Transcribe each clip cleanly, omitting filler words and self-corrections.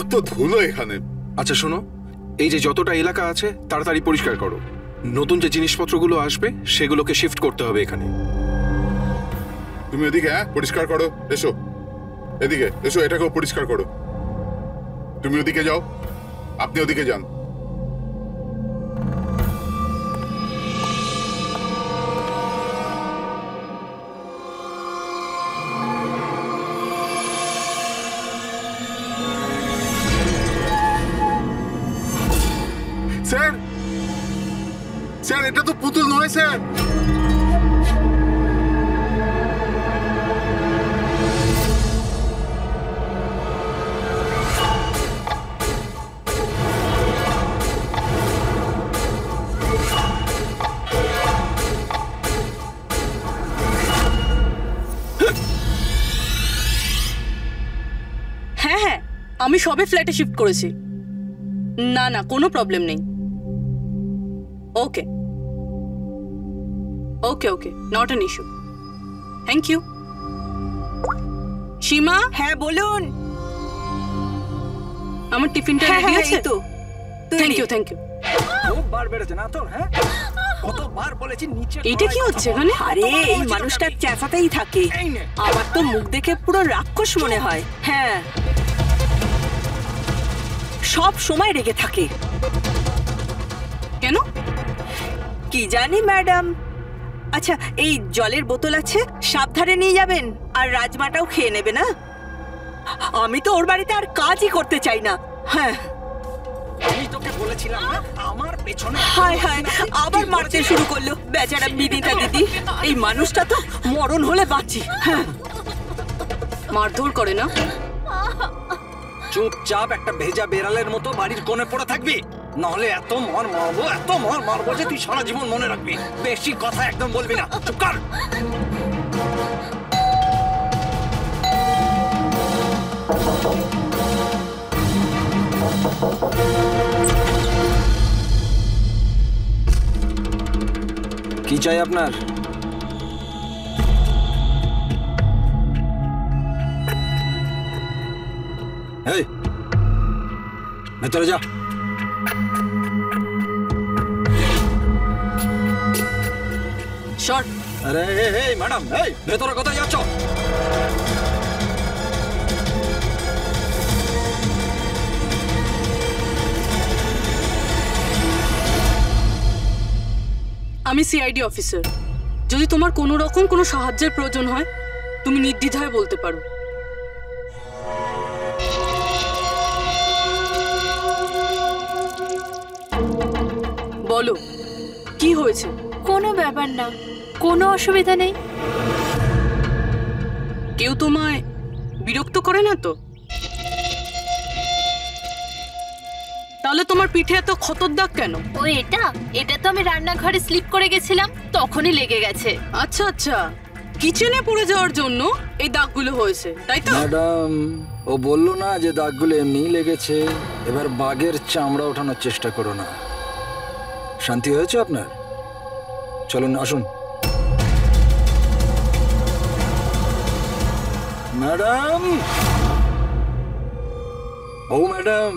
কত ধুলো এখানে। আচ্ছা শোনো, এই যে যতটা এলাকা আছে তাড়াতাড়ি পরিষ্কার করো। নতুন যে জিনিসপত্রগুলো আসবে সেগুলোকে শিফট করতে হবে এখানে। তুমি এদিকে পরিষ্কার করো। এসো এদিকে এসো, এটাকেও পরিষ্কার করো। তুমি ওদিকে যাও, আপনি ওদিকে যান। স্যার স্যার, এটা তো পুতুল নয় স্যার। হ্যাঁ হ্যাঁ, আমি সবে ফ্ল্যাটে শিফট করেছি। না না, কোনো প্রবলেম নেই। Okay okay okay, not an issue. Thank you. Seema. হ্যাঁ বলুন। আমার টিফিনটা রেডি আছে তো? Thank you thank you. বার বেড়েছে না তোর? হ্যাঁ, কতবার বলেছি নিচে। এটা কি হচ্ছে এখানে? আরে এই মানুষটা চেঁচাতেই থাকে। আমার তো মুখ দেখে পুরো রাক্ষস মনে হয়। হ্যাঁ, সব সময় রেগে থাকে। কেন? কি জানি ম্যাডাম। আচ্ছা, এই জলের বোতল আছে, সাবধানে নিয়ে যাবেন। আর রাজমাটাও খেয়ে নেবে না। আমি তো ওর বাড়িতে আর কাজই করতে চাই না। হ্যাঁ, আমি তোকে বলেছিলাম না আমার পেছনে। হায় হায়, আবার মারতে শুরু করলো বেচারা বিদিতা দিদি। এই মানুষটা তো মরণ হলে বাঁচি। হ্যাঁ, মারধর করে না? চুপচাপ একটা ভেজা বেড়ালের মতো বাড়ির কোণে পড়ে থাকবি, নাহলে এত মার মারবো যে তুই সারা জীবন মনে রাখবি। বেশি কথা একদম বলবি না, চুপ কর। কি চাই আপনার? এই ভেতরে যা। শর্ট। আরে এই ম্যাডাম, এই ভেতরে কোথায় যাচ্ছ? আমি সিআইডি অফিসার। যদি তোমার কোনো রকম কোনো সাহায্যের প্রয়োজন হয় তুমি নির্দ্বিধায় বলতে পারো। বলো কি হয়েছে? কোনো ব্যাপার না, কোনো অসুবিধা নেই। কেউ তোমায় বিরক্ত করে না তো? তাহলে তোমার পিঠে এত ক্ষতর দাগ কেন? ও এটা তো আমি রান্নাঘরে স্লিপ করে গেছিলাম, তখনই লেগে গেছে। আচ্ছা আচ্ছা, কিচেনে পড়ে যাওয়ার জন্য এই দাগগুলো হয়েছে, তাই তো? ম্যাডাম, ও বললো না যে দাগগুলো এমনিই লেগেছে। এবার বাঘের চামড়া ওঠানোর চেষ্টা করো না। শান্তি হয়েছে আপনার? চলুন আসুন। ম্যাডাম, ও ম্যাডাম,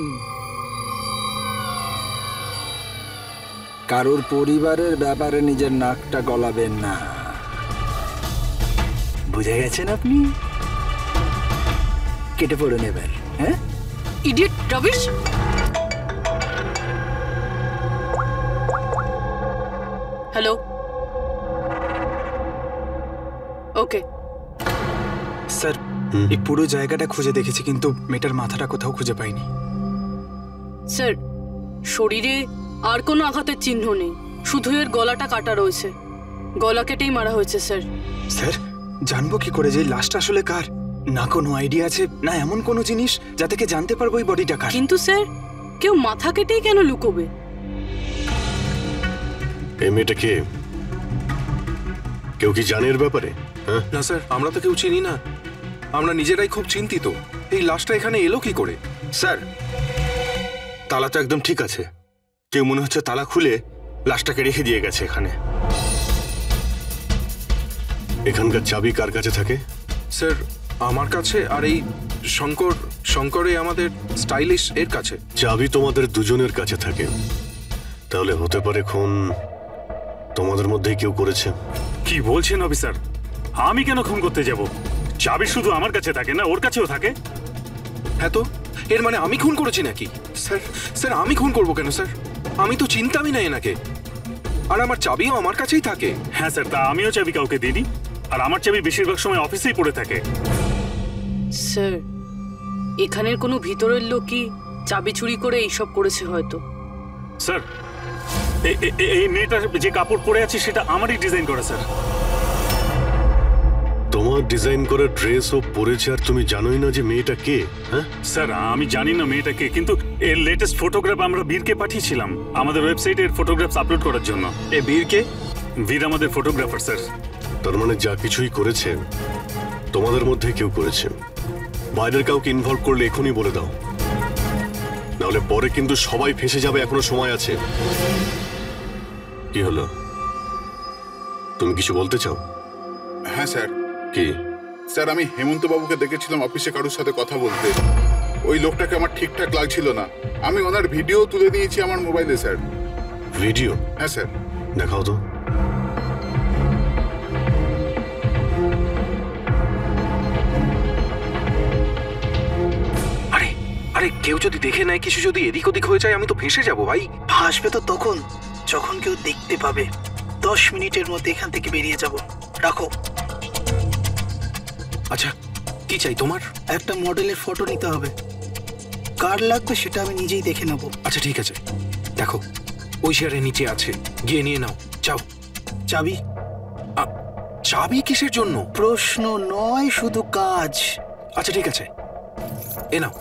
কারোর পরিবারের ব্যাপারে নিজের নাকটা গলাবেন না, বুঝে গেছেন আপনি? কেটে পড়ে নেবেন। হ্যাঁ, idiot rubbish. Hello, okay sir, এই পুরো জায়গাটা খুঁজে দেখেছি কিন্তু মেয়েটার মাথাটা কোথাও খুঁজে পাইনি। স্যার, শরীরে আর কোনো আঘাতের চিহ্ন নেই, শুধু এর গলাটা কাটা রয়েছে। গলা কেটেই মারা হয়েছে স্যার। স্যার, জানবো কি করে যে লাশটা আসলে কার? না কোনো আইডিয়া আছে, না এমন কোনো জিনিস যা থেকে জানতে পারবো এই বডিটা কার। কিন্তু স্যার, কেউ মাথা কেটেই কেন লুকোবে? এই মেয়েটা কে? কেউ কি জানে এর ব্যাপারে? না স্যার, আমরা তো কেউ চিনি না। আমরা নিজেরাই খুব চিন্তিত। এই লাশটা এখানে এলো কি করে? স্যার, তালা তো একদম ঠিক আছে। কেউ মনে হচ্ছে তালা খুলে লাশটাকে রেখে দিয়ে গেছে এখানে। এখানকার চাবি কার কাছে থাকে? স্যার, আমার কাছে, আর এই শঙ্করে আমাদের স্টাইলিশ এর কাছে। চাবি তোমাদের দুজনের কাছে থাকে, তাহলে হতে পারে খুন তোমাদের মধ্যেই কেউ করেছে। কি বলছেন অফিসার? আমি কেন খুন করতে যাব? চাবি শুধু আমার কাছে থাকে না, ওর কাছেও থাকে। হ্যাঁ, তো এর মানে আমি খুন করেছি নাকি? স্যার স্যার আমি খুন করবো কেন স্যার? আমি তো চিন্তামই না এনাকে, আর আমার চাবিও আমার কাছেই থাকে। হ্যাঁ স্যার, তা আমিও চাবি কাউকে দিইনি, আর আমার চাবি বেশিরভাগ সময় অফিসেই পড়ে থাকে। স্যার, এখানের কোনো ভিতরের লোকই চাবি চুরি করে এইসব করেছে হয়তো। স্যার, এই মেয়েটার যে কাপড় পরে আছে সেটা আমারই ডিজাইন করা স্যার। তোমার ডিজাইন করা ড্রেসও পরেছে, আর তুমি জানোই না যে মেয়েটা কে? হ্যাঁ স্যার, আমি জানি না মেয়েটা কে, কিন্তু এর লেটেস্ট ফটোগ্রাফ আমরা বীরকে পাঠিয়েছিলাম আমাদের ওয়েবসাইটে এর ফটোগ্রাফস আপলোড করার জন্য। এ বীরকে? বীর আমাদের ফটোগ্রাফার স্যার। তার মানে যা কিছুই করেছে তোমাদের মধ্যে কেউ করেছে। বাইরের কাউকে ইনভলভ করলে এখনই বলে দাও, নাহলে পরে কিন্তু সবাই ফেঁসে যাবে। এখনো সময় আছে। কি হলো, তুমি কিছু বলতে চাও? হ্যাঁ স্যার। কি? স্যার, আমি হেমন্ত বাবুকে দেখেছিলাম অফিসে কারোর সাথে কথা বলতে। ওই লোকটাকে আমার ঠিকঠাক লাগছিল না। আমি ওনার ভিডিও তুলে নিয়েছি আমার মোবাইলে স্যার। ভিডিও? হ্যাঁ স্যার। দেখাও তো। আরে আরে, কেউ যদি দেখে নেয়, কিছু যদি এদিক ওদিক হয়ে যায়, আমি তো ফেঁসে যাবো ভাই। আসবে তো তখন, যখন কেউ দেখতে পাবে। 10 মিনিটের মধ্যে এখান থেকে বেরিয়ে যাব। রাখো। আচ্ছা, কি চাই তোমার? একটা মডেলের ফটো নিতে হবে। কার লাগবে সেটা আমি নিজেই দেখে নেব। আচ্ছা ঠিক আছে, দেখো ওই চেয়ারের নিচে আছে, গিয়ে নিয়ে নাও। যাও। চাবি? চাবি কিসের জন্য? প্রশ্ন নয়, শুধু কাজ। আচ্ছা ঠিক আছে, এ নাও।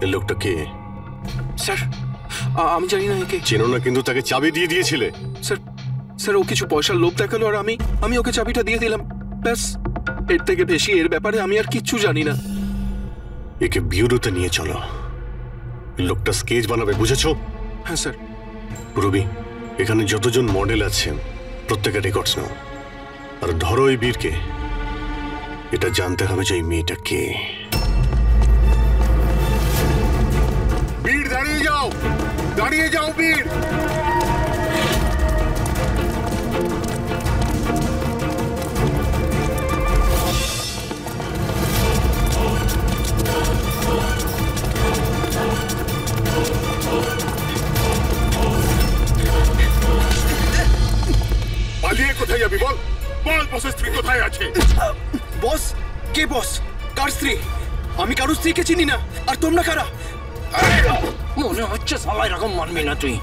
এই লোকটা কে? স্যার, আমি জানি না একে। চেনো না, কিন্তু তাকে চাবি দিয়ে দিয়েছিলে। স্যার স্যার, ও কিছু পয়সার লোভ দেখালো, আর আমি ওকে চাবিটা দিয়ে দিলাম, ব্যাস। এর থেকে বেশি এর ব্যাপারে আমি আর কিচ্ছু জানি না। একে বিউরোতে নিয়ে চলো, লোকটা স্কেচ বানাবে, বুঝেছো? হ্যাঁ স্যার। রবি, এখানে যতজন মডেল আছে প্রত্যেকের রেকর্ডস নাও, আর ধরো এই বীরকে। এটা জানতে হবে যে এই মেয়েটা কে। বীর, দাঁড়িয়ে যাও, দাঁড়িয়ে যাও বীর। পালিয়ে কোথায় যাবি বল? বল, বসের স্ত্রী কোথায় আছে? বস? কে বস? কার স্ত্রী? আমি কারোর স্ত্রীকে চিনি না। আর তোমরা কারা? মনে হচ্ছে সবাই এরকম মানবি না তুই।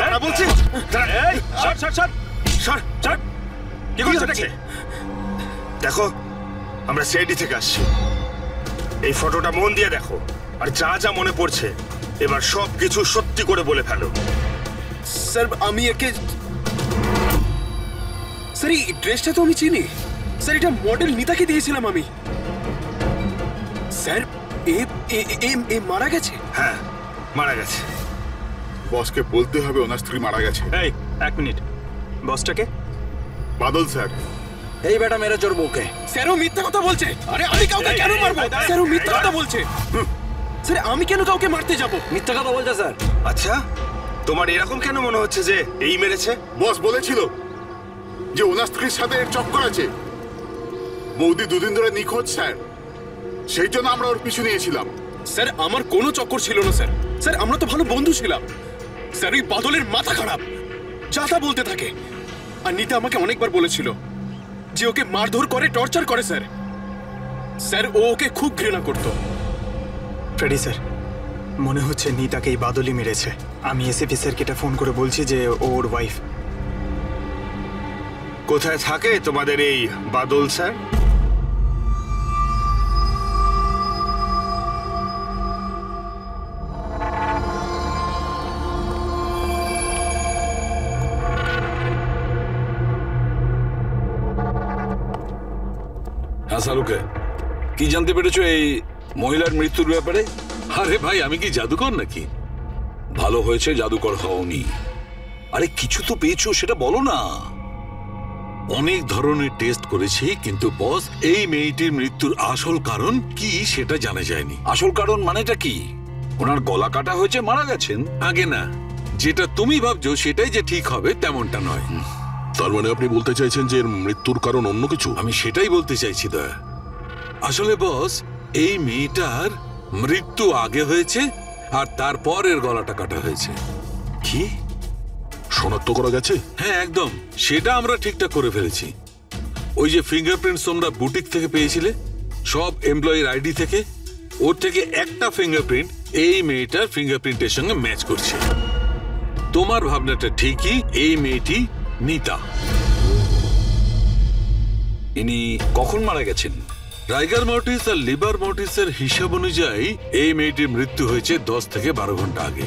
দাঁড়া বলছি। কি করছো? দেখো, আমরা সিআইডি থেকে আসছি। এই ফটোটা মন দিয়ে দেখো, আর যা যা মনে পড়ছে এবার সব কিছু সত্যি করে বলে ফেলো। স্যার, আমি একে... স্যার, এই ড্রেসটা তো আমি চিনি। স্যার, এটা মডেল নিতাকে দিয়েছিলাম আমি। স্যার, এ মারা গেছে? হ্যাঁ, মারা গেছে। বসকে বলতে হবে ওনার স্ত্রী মারা গেছে। এই, 1 মিনিট। বসটাকে? বাদল স্যার। এই বেটা মেরে চোর বউকে। স্যারও মিথ্যা কথা বলছে। আরে আমি কাউকে কেন মারবো? স্যারও মিথ্যা কথা বলছে। স্যার, আমি কেন কাউকে মারতে যাব? মিথ্যা কথা বলছে স্যার। আচ্ছা, তোমার এরকম কেন মনে হচ্ছে যে এই মেরেছে? বস বলেছিল যে ওনার স্ত্রীর সাথে এর চক্কর আছে। বৌদি 2 দিন ধরে নিখোঁজ স্যার, সেই জন্য আমরা ওর পিছু নিয়েছিলাম। স্যার, আমার কোনো চক্কর ছিল না স্যার। স্যার, আমরা তো ভালো বন্ধু ছিলাম। স্যার, ওই বাদলের মাথা খারাপ, যা তা বলতে থাকে। আর নিতা আমাকে অনেকবার বলেছিল যে ওকে মারধর করে, টর্চার করে। স্যার স্যার ও ওকে খুব ঘৃণা করতো। ফ্রেডি স্যার, মনে হচ্ছে নিতাকে এই বাদলই মেরেছে। আমি এসএপি স্যারকে এটা ফোন করে বলছি যে ওর ওয়াইফ। কোথায় থাকে তোমাদের এই বাদল স্যার? হ্যাঁ শাহরুখে, কি জানতে পেরেছো এই মহিলার মৃত্যুর ব্যাপারে? আরে ভাই, আমি কি জাদুকর নাকি? ভালো হয়েছে জাদুকর হওনি। আরে কিছু তো পেয়েছো সেটা বলো না। অনেক ধরনের টেস্ট করেছি, কিন্তু বস এই মেয়েটির মৃত্যুর আসল কারণ কি সেটা জানা যায়নি। আসল কারণ মানেটা কি? ওনার গলা কাটা হয়েছে, মারা গেছেন? আগে না, যেটা তুমি ভাবছো সেটাই যে ঠিক হবে তেমনটা নয়। তার মানে আপনি বলতে চাইছেন যে এর মৃত্যুর কারণ অন্য কিছু? আমি সেটাই বলতে চাইছি দয়া। আসলে বস, এই মেয়েটার মৃত্যু আগে হয়েছে আর তারপর এর গলাটা কাটা হয়েছে। কি শনাক্ত করা গেছে? হ্যাঁ একদম, সেটা আমরা ঠিকঠাক করে ফেলেছি। ওই যে ফিঙ্গারপ্রিন্টস তোমরা বুটিক থেকে পেয়েছিলে, সব এমপ্লয়ির আইডি থেকে, ওর থেকে একটা ফিঙ্গারপ্রিন্ট এই মেয়েটার ফিঙ্গারপ্রিন্টের সঙ্গে ম্যাচ করছে। তোমার ভাবনাটা ঠিকই, এই মেয়েটি নিতা। ইনি কখন মারা গেছেন? রাইগার মর্টিস আর লিভার মর্টিসের হিসাব অনুযায়ী এই মেয়েটির মৃত্যু হয়েছে 10 থেকে 12 ঘন্টা আগে।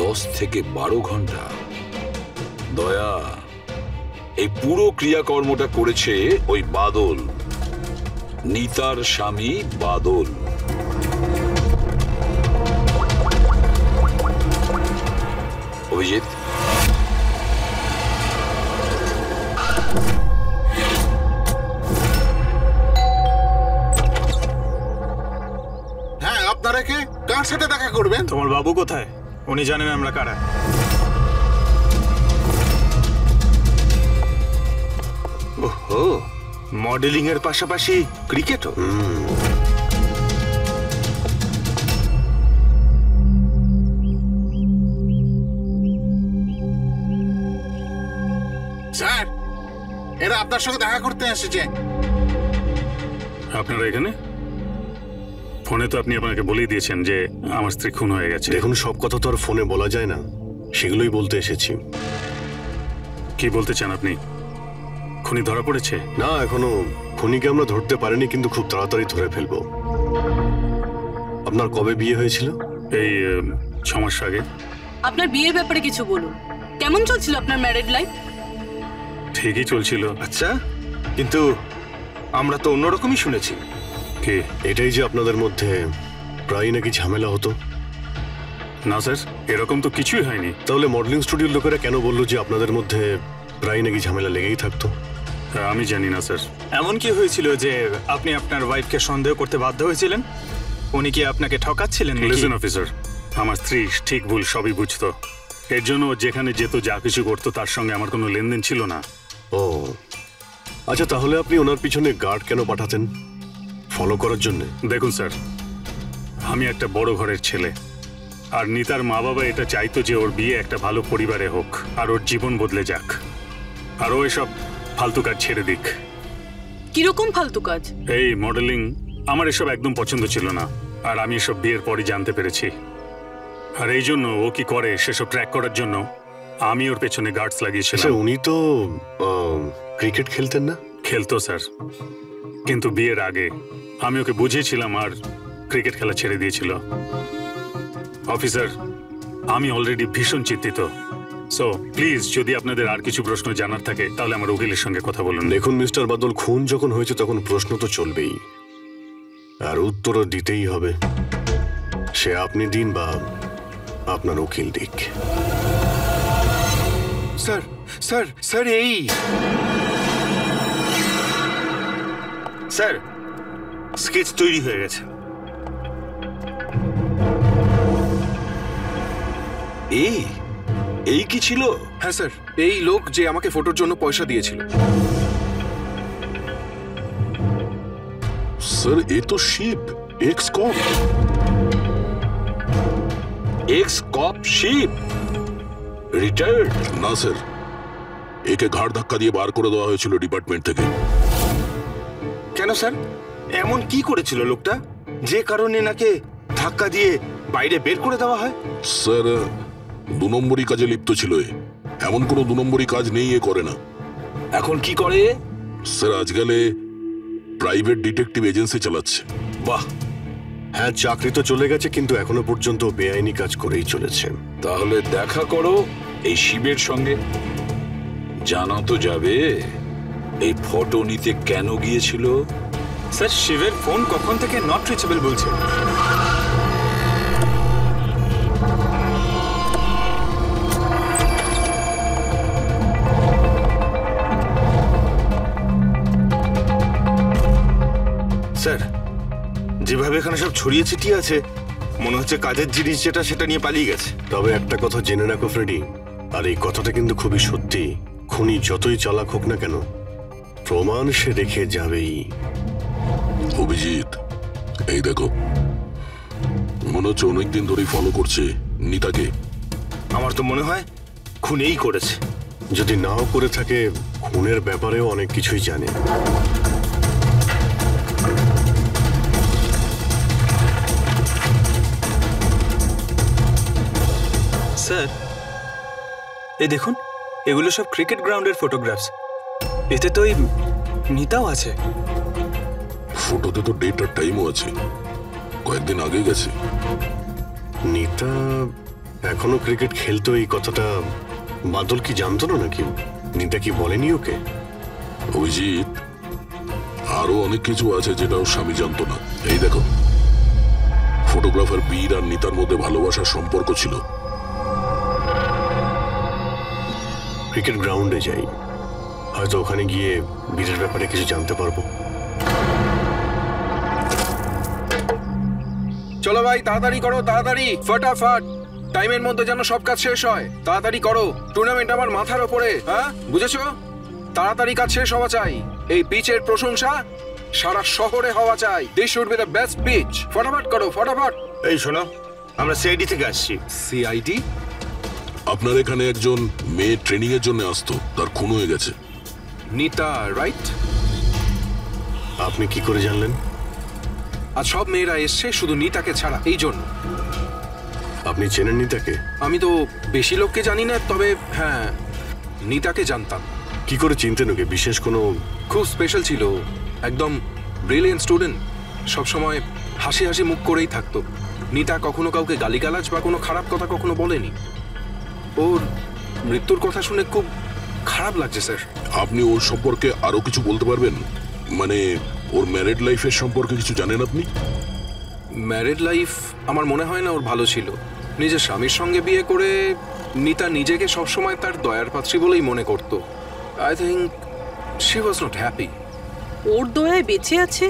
10 থেকে 12 ঘন্টা? দয়া, এই পুরো ক্রিয়াকর্মটা করেছে ওই বাদল, নিতার স্বামী বাদল। অভিজিৎ, হ্যাঁ, আপনারা কে? কার সাথে দেখা করবেন? তোমার বাবু কোথায়? উনি জানেন আমরা কারা। ওহো, মডেলিং এর পাশাপাশি ক্রিকেটও। স্যার, এরা আপনার সঙ্গে দেখা করতে এসেছে। আপনারা এখানে? ফোনে তো আপনি আপনাকে বলেই দিয়েছেন যে আমার স্ত্রী খুন হয়ে গেছে। দেখুন, সব কথা তো আর ফোনে বলা যায় না, সেগুলোই বলতে এসেছি। কি বলতে চান আপনি? খুনি ধরা পড়েছে? না, এখনো খুনিকে আমরা ধরতে পারিনি, কিন্তু খুব তাড়াতাড়ি ধরে ফেলবো। আপনার কবে বিয়ে হয়েছিল? এই 6 মাস আগে। আপনার বিয়ের ব্যাপারে কিছু বলুন। কেমন চলছিল আপনার ম্যারেড লাইফ? ঠিকই চলছিল। আচ্ছা, কিন্তু আমরা তো অন্যরকমই শুনেছি। কে? এটাই যে আপনাদের মধ্যে প্রায় নাকি ঝামেলা হতো? না স্যার, এরকম তো কিছুই হয়নি। তাহলে মডেলিং স্টুডিওর লোকেরা কেন বললো যে আপনাদের মধ্যে প্রায় নাকি ঝামেলা লেগেই থাকতো? আমি জানি না স্যার। এমন কি হয়েছিল যে আপনি আপনার ওয়াইফকে সন্দেহ করতে বাধ্য হয়েছিলেন? উনি কি আপনাকে ঠকাচ্ছিলেন? লিসেন অফিসার, আমার স্ত্রী ঠিক ভুল সবই বুঝতো। এর জন্য যেখানে যেত, যা কিছু করতো, তার সঙ্গে আমার কোনো লেনদেন ছিল না। ও আচ্ছা, তাহলে আপনি ওনার পিছনে গার্ড কেন পাঠাতেন? ফলো করার জন্য? দেখুন স্যার, আমি একটা বড় ঘরের ছেলে, আর নিতার মা বাবা এটা চাইতো যে ওর বিয়ে একটা ভালো পরিবারে হোক আর ওর জীবন বদলে যাক, আর ও এসব ফালতু কাজ ছেড়ে দিক। কিরকম ফালতু কাজ? এই মডেলিং, আমার এসব একদম পছন্দ ছিল না, আর আমি এসব বিয়ের পরই জানতে পেরেছি। আর এই জন্য ও কি করে সেসব ট্র্যাক করার জন্য আমি ওর পেছনে গার্ডস লাগিয়েছিলাম। উনি তো ক্রিকেট খেলতেন না? খেলতো স্যার, কিন্তু বিয়ের আগে আমি ওকে বুঝিয়েছিলাম আর ক্রিকেট খেলা ছেড়ে দিয়েছিল। অফিসার, আমি অলরেডি ভীষণ চিন্তিত। সো প্লিজ, যদি আপনাদের আর কিছু প্রশ্ন জানার থাকে তাহলে আমার উকিলের সঙ্গে কথা বলুন। দেখুন মিস্টার বাদল, খুন যখন হয়েছে তখন প্রশ্ন তো চলবেই, আর উত্তরও দিতেই হবে। সে আপনি দিন বা আপনার উকিল দিক। স্যার স্যার স্যার এই স্যার, স্কেচ তৈরি হয়ে গেছে। এই কি ছিল? হ্যাঁ স্যার, এই লোক যে আমাকে ফটোর জন্য পয়সা দিয়েছিল। স্যার, এ তো শিপ, এক্স কপ। এক্স কপ শিপ? রিটায়ার্ড? না স্যার, একে ঘাড় ধাক্কা দিয়ে বার করে দেওয়া হয়েছিল ডিপার্টমেন্ট থেকে। কেন স্যার, এমন কি করেছিল লোকটা যে কারণে নাকে ধাক্কা দিয়ে বাইরে বের করে দেওয়া হয়? স্যার, 2 নম্বরই কাজে লিপ্ত ছিল এ। এমন কোনো 2 নম্বরই কাজ নেই এ করে না। এখন কি করে? স্যার, আজকালে প্রাইভেট ডিটেকটিভ এজেন্সি চালাচ্ছে। বাহ! হ্যাঁ, চাকরি তো চলে গেছে, কিন্তু এখনো পর্যন্ত বেআইনি কাজ করেই চলেছে। তাহলে দেখা করো এই শিবের সঙ্গে, জানা তো যাবে এই ফটো নিতে কেন গিয়েছিল। স্যার, শিবের ফোন কখন থেকে নট রিচেবল বলছে। স্যার, যেভাবে এখানে সব ছড়িয়ে ছিটিয়ে আছে মনে হচ্ছে কাজের জিনিস যেটা সেটা নিয়ে পালিয়ে গেছে। তবে একটা কথা জেনে রাখো ফ্রেডি, আর এই কথাটা কিন্তু খুবই সত্যি, খুনি যতই চালাক হোক না কেন প্রমাণ সে রেখে যাবেই। অভিজিৎ, এই দেখো, মনে হচ্ছে অনেকদিন ধরেই ফলো করছে নিতাকে। আমার তো মনে হয় খুনেই করেছে। যদি নাও করে থাকে, খুনের ব্যাপারেও অনেক কিছুই জানে। স্যার, এই দেখুন, এগুলো সব ক্রিকেট গ্রাউন্ডের ফটোগ্রাফস। এতে তো এই নিতাও আছে। ফটোতে তো ডেট আর টাইমও আছে, কয়েকদিন আগে গেছে। নিতা এখনো ক্রিকেট খেলতো, এই কথাটা বাদল কি জানতো না নাকি? নিতা কি বলেনি ওকে? অভিজিৎ, আরো অনেক কিছু আছে যেটা ওর স্বামী জানতো না। এই দেখো, ফটোগ্রাফার বীর আর নিতার মধ্যে ভালোবাসার সম্পর্ক ছিল। ক্রিকেট গ্রাউন্ডে যাই, হয়তো ওখানে গিয়ে বীরের ব্যাপারে কিছু জানতে পারবো। চলো ভাই, তাড়াতাড়ি করো, তাড়াতাড়ি, ফটাফট, টাইমের মধ্যে যেন সব কাজ শেষ হয়। তাড়াতাড়ি করো, টুর্নামেন্ট আমার মাথার ওপরে, হ্যাঁ বুঝেছো? তাড়াতাড়ি কাজ শেষ হওয়া চাই। এই পিচের প্রশংসা সারা শহরে হওয়া চাই। This should be the best pitch. ফটাফট করো, ফটাফট। এই শোনো, আমরা সিআইডি থেকে আসছি। সিআইডি? আপনার এখানে একজন মেয়ে ট্রেনিং এর জন্য আসতো, তার খুন হয়ে গেছে। নিতা, রাইট? আপনি কি করে জানলেন? আর সব মেয়েরা এসছে শুধু নিতাকে ছাড়া, এই জন্য। আপনি চেনেন নিতাকে? আমি তো বেশি লোককে জানি না, তবে হ্যাঁ, নিতাকে জানতাম। কি করে চিনতেন ওকে? বিশেষ কোনো? খুব স্পেশাল ছিল, একদম ব্রিলিয়েন্ট স্টুডেন্ট, সবসময় হাসি হাসি মুখ করেই থাকতো। নিতা কখনো কাউকে গালিগালাজ বা কোনো খারাপ কথা কখনো বলেনি। ওর মৃত্যুর কথা শুনে খুব খারাপ লাগছে স্যার। আপনি ওর সম্পর্কে আরো কিছু বলতে পারবেন? মানে ওর ম্যারিড লাইফের সম্পর্কে কিছু জানেন আপনি? ম্যারিড লাইফ আমার মনে হয় না ওর ভালো ছিল। নিজের স্বামীর সঙ্গে বিয়ে করে নিতা নিজেকে সবসময় তার দয়ার পাত্রী বলেই মনে করত। I think she was not happy. ওর দয়ায় বেঁচে আছে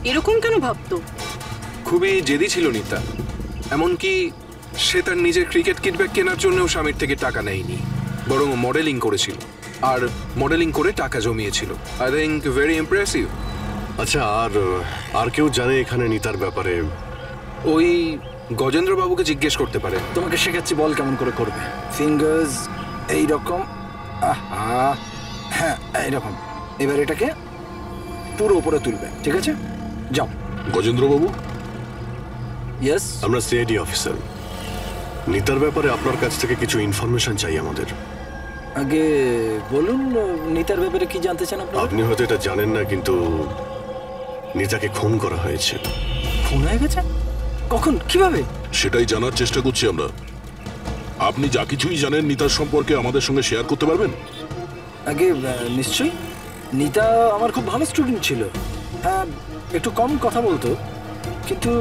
এরকম কেন ভাবতো? খুবই জেদি ছিল নিতা, এমনকি সে তার নিজের ক্রিকেট কিট ব্যাগ কেনার জন্যও স্বামীর থেকে টাকা নেয়নি, বরং মডেলিং করেছিল আর মডেলিং করে টাকা জমিয়েছিল। I think very impressive. আচ্ছা, আর কেউ জানে এখানে নিতার ব্যাপারে? ওই গজেন্দ্র বাবুকে জিজ্ঞেস করতে পারে। তোমাকে শেখাচ্ছি, বল কেমন করে করবে। ফিঙ্গার্স এইরকম, হ্যাঁ এইরকম। এবার এটাকে পুরো উপরে তুলবে, ঠিক আছে? যাও। গজেন্দ্র বাবু? ইয়েস, আমরা সিআইডি অফিসার। নিতার ব্যাপারে আপনার কাছ থেকে কিছু ইনফরমেশন চাই আমাদের। আগে বলুন, নিতার ব্যাপারে কি জানতে চান আপনি? আপনি হয়তো এটা জানেন না, কিন্তু নিতাকে খুন করা হয়েছে। খুন হয়ে গেছে? কখন, কিভাবে? সেটাই জানার চেষ্টা করছি আমরা। আপনি যা কিছুই জানেন নিতার সম্পর্কে আমাদের সঙ্গে শেয়ার করতে পারবেন? আগে নিশ্চয়ই। নিতা আমার খুব ভালো স্টুডেন্ট ছিল। হ্যাঁ, একটু কম কথা বলতো, কিন্তু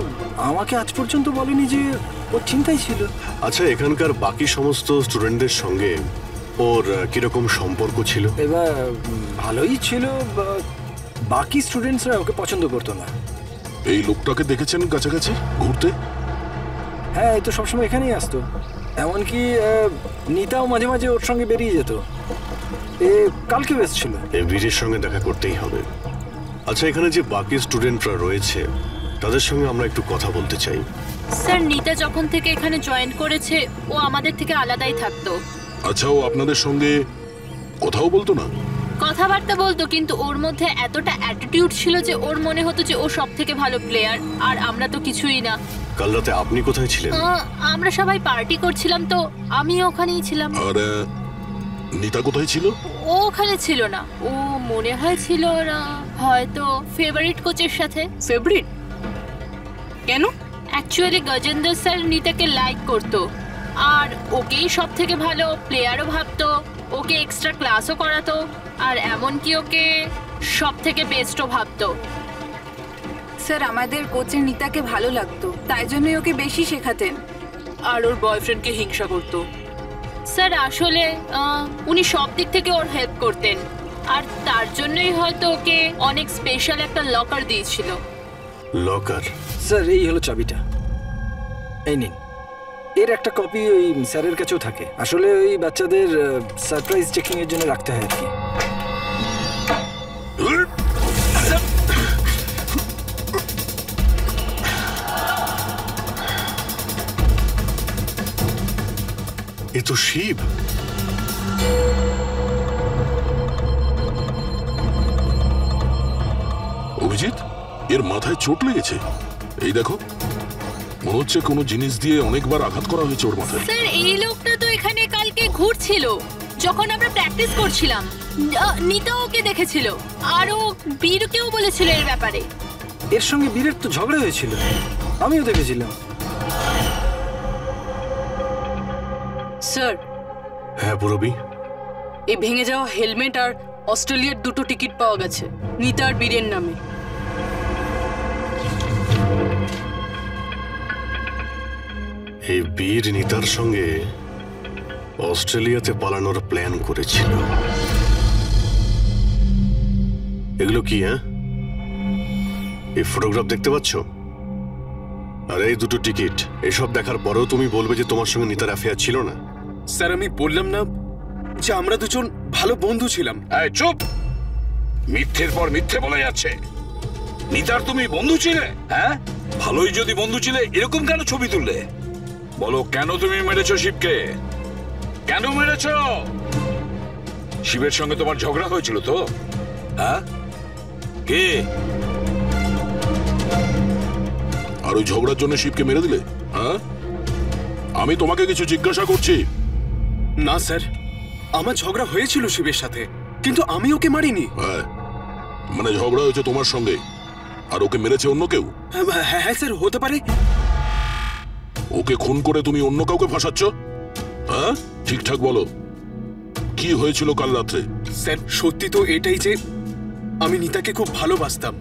আমাকে আজ পর্যন্ত বলেনি যে ওর চিন্তাই ছিল। আচ্ছা, এখানকার বাকি সমস্ত স্টুডেন্টদের সঙ্গে ওর কিরকম সম্পর্ক ছিল? এবার ভালোই ছিল, বাকি স্টুডেন্টসরা ওকে পছন্দ করতো না। এই লোকটাকে দেখেছেন কাছাকাছি ঘুরতে? হ্যাঁ, এই তো সবসময় এখানেই আসতো। এমনকি নিতাও মাঝে মাঝে ওর সঙ্গে বেরিয়ে যেত। কালকেও এসেছিল। এই বীরের সঙ্গে দেখা করতেই হবে। আচ্ছা, এখানে যে বাকি স্টুডেন্টরা রয়েছে তাদের সঙ্গে আমরা একটু কথা বলতে চাই। স্যার, নিতা যখন থেকে এখানে জয়েন করেছে ও আমাদের থেকে আলাদাই থাকতো। আচ্ছা, ও আপনাদের সঙ্গে কথাও বলতো না? কথাবার্তা বলতো, কিন্তু ওর মধ্যে এতটা অ্যাটিটিউড ছিল যে ওর মনে হতো যে ও সব থেকে ভালো প্লেয়ার, আর আমরা তো কিছুই না। কাল রাতে আপনি কোথায় ছিলেন? আমরা সবাই পার্টি করছিলাম, তো আমি ওখানেই ছিলাম। আর নিতা কোথায় ছিল? ও ওখানে ছিল না, ও মনে হয় ছিল হয়তো ফেভারিট কোচের সাথে। ফেভারিট কেন? অ্যাকচুয়ালি গজেন্দ্র স্যার নিতাকে লাইক করতো, আর ওকেই সব থেকে ভালো প্লেয়ারও ভাবতো, ওকে এক্সট্রা ক্লাসও করাতো, আর এমনকি ওকে সব থেকে বেস্টও ভাবতো। স্যার, আমাদের কোচের নিতাকে ভালো লাগতো, তাই জন্যই ওকে বেশি শেখাতেন। আর ওর বয়ফ্রেন্ডকে হিংসা করতো। স্যার, আসলে উনি সব দিক থেকে ওর হেল্প করতেন। আর তার জন্যই হয়তো ওকে অনেক স্পেশাল একটা লকার দিয়েছিল। লকার? স্যার এই হলো চাবিটা, এই নিন। এর একটা কপি ওই স্যারের কাছেও থাকে। আসলে ওই বাচ্চাদের সারপ্রাইজ চেকিং এর জন্য রাখতে হয় আর কি। এ তো শিব। অভিজিৎ, এর মাথায় চোট লেগেছে। এই দেখো, মনে হচ্ছে কোনো জিনিস দিয়ে অনেকবার আঘাত করা হয়েছে ওর মাথায়। স্যার এই লোকটা তো এখানে কালকে ঘুরছিল যখন আমরা প্র্যাকটিস করছিলাম। নিতা ওকে দেখেছিল, আরও বীরকেও বলেছিল এর ব্যাপারে। এর সঙ্গে বীরের তো ঝগড়া হয়েছিল, আমিও দেখেছিলাম। স্যার। হ্যাঁ পুরবি। এই ভেঙে যাওয়া হেলমেট আর অস্ট্রেলিয়ার 2টো টিকিট পাওয়া গেছে নিতা আর বীরের নামে। এই বীর নিতার সঙ্গে অস্ট্রেলিয়াতে পালানোর প্ল্যান করেছিল। এগুলো কি? হ্যাঁ, এই ফটোগ্রাফ দেখতে পাচ্ছ আর এই 2টো টিকিট, এসব দেখার পরেও তুমি বলবে যে তোমার সঙ্গে নিতার অ্যাফেয়ার ছিল না? স্যার আমি বললাম না যে আমরা দুজন ভালো বন্ধু ছিলাম? চুপ! মিথ্যের পর মিথ্যে বলে যাচ্ছে। নিতার তুমি বন্ধু ছিলে? হ্যাঁ, ভালোই যদি বন্ধু ছিলে এরকম কেন ছবি তুললে? বলো, কেন তুমি মেরেছো শিবকে? কেন মেরেছো? শিবের সঙ্গে তোমার ঝগড়া হয়েছিল তো? হ্যাঁ, কে? আর ওই ঝগড়ার জন্য শিবকে মেরে দিলে? হ্যাঁ, আমি তোমাকে কিছু জিজ্ঞাসা করছি। না স্যার, আমার ঝগড়া হয়েছিল শিবের সাথে, কিন্তু আমি ওকে মারিনি। হ্যাঁ, মানে ঝগড়া হয়েছে তোমার সঙ্গে আর ওকে মেরেছে অন্য কেউ? হ্যাঁ স্যার, হতে পারে। ওকে খুন করে তুমি অন্য কাউকে ফাঁসাচ্ছ? হ্যাঁ, ঠিকঠাক বলো, কি হয়েছিল কাল রাত্রে? স্যার সত্যি তো এটাই যে আমি নিতাকে খুব ভালোবাসতাম,